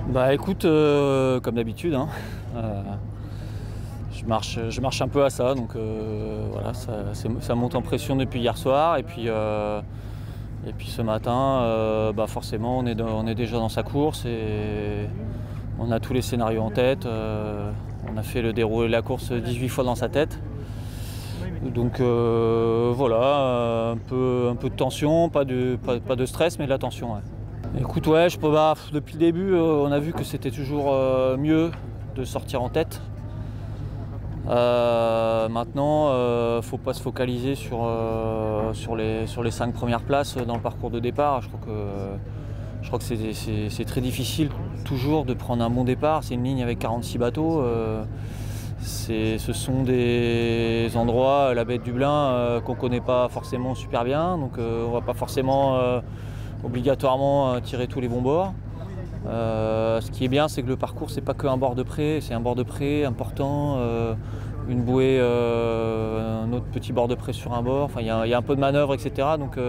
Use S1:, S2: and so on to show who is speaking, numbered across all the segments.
S1: Bah écoute, comme d'habitude, hein, je marche un peu à ça, donc voilà, ça monte en pression depuis hier soir. Et puis ce matin, bah forcément, on est déjà dans sa course et on a tous les scénarios en tête. On a fait le déroulé de la course 18 fois dans sa tête. Donc voilà, un peu de tension, pas de stress, mais de la tension. Ouais. Écoute, ouais, depuis le début, on a vu que c'était toujours mieux de sortir en tête. Maintenant, faut pas se focaliser sur les 5 premières places dans le parcours de départ. Je crois que c'est très difficile toujours de prendre un bon départ. C'est une ligne avec 46 bateaux. Ce sont des endroits, la baie de Dublin, qu'on ne connaît pas forcément super bien. Donc on ne va pas forcément obligatoirement tirer tous les bons bords. Ce qui est bien, c'est que le parcours, c'est pas qu'un bord de près, c'est un bord de près important, une bouée, un autre petit bord de près sur un bord. Enfin, il y a un peu de manœuvre, etc. Donc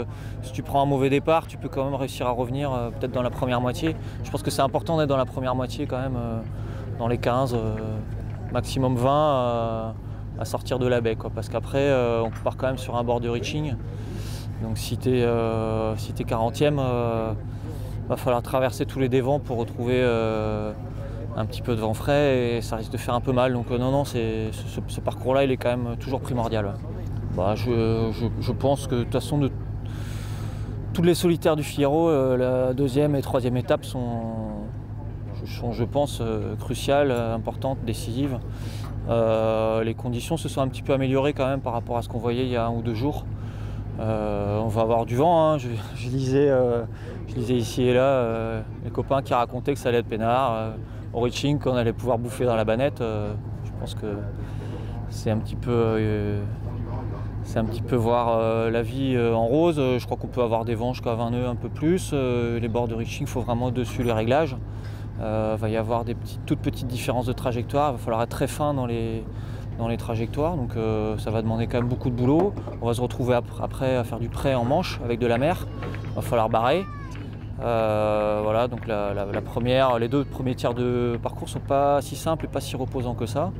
S1: si tu prends un mauvais départ, tu peux quand même réussir à revenir peut-être dans la première moitié. Je pense que c'est important d'être dans la première moitié quand même, dans les 15, maximum 20 à sortir de la baie, quoi. Parce qu'après, on part quand même sur un bord de reaching. Donc si tu es 40e, va falloir traverser tous les dévents pour retrouver un petit peu de vent frais et ça risque de faire un peu mal. Donc non, ce parcours-là, il est quand même toujours primordial. Ouais. Bah, je pense que de toute façon, de toutes les solitaires du Figaro, la deuxième et troisième étape sont je pense, cruciales, importantes, décisives. Les conditions se sont un petit peu améliorées quand même par rapport à ce qu'on voyait il y a 1 ou 2 jours. On va avoir du vent, hein. Je lisais ici et là les copains qui racontaient que ça allait être peinard. Au reaching, qu'on allait pouvoir bouffer dans la banette. Je pense que c'est un petit peu voir la vie en rose. Je crois qu'on peut avoir des vents jusqu'à 20 nœuds, un peu plus. Les bords de reaching, il faut vraiment dessus les réglages. Va y avoir des toutes petites différences de trajectoire. Il va falloir être très fin dans les trajectoires, donc ça va demander quand même beaucoup de boulot. On va se retrouver après à faire du prêt en manche avec de la mer. Il va falloir barrer. Voilà, donc les 2 premiers tiers de parcours sont pas si simples et pas si reposants que ça.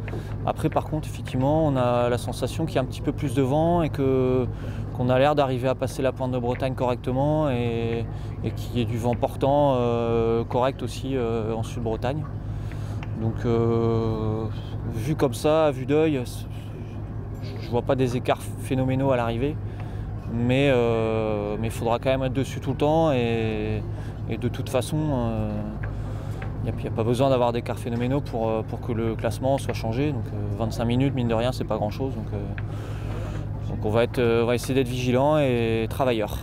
S1: Après, par contre, effectivement, on a la sensation qu'il y a un petit peu plus de vent et qu'on a l'air d'arriver à passer la pointe de Bretagne correctement et qu'il y ait du vent portant correct aussi en Sud-Bretagne. Donc vu comme ça, à vue d'œil, je vois pas des écarts phénoménaux à l'arrivée, mais il faudra quand même être dessus tout le temps et de toute façon, il n'y a pas besoin d'avoir d'écarts phénoménaux pour que le classement soit changé. Donc 25 minutes, mine de rien, c'est pas grand-chose. Donc on va essayer d'être vigilant et travailleur.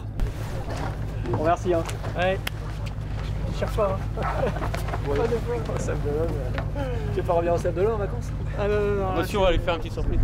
S2: Bon, merci. Hein.
S3: Ouais.
S2: Je cherche pas. Hein. Ouais. Pas de Sable d'Olonne. Tu veux pas revenir au Sable d'Olonne en vacances?
S3: Ah non.
S2: Monsieur, on va aller faire un petit surprise.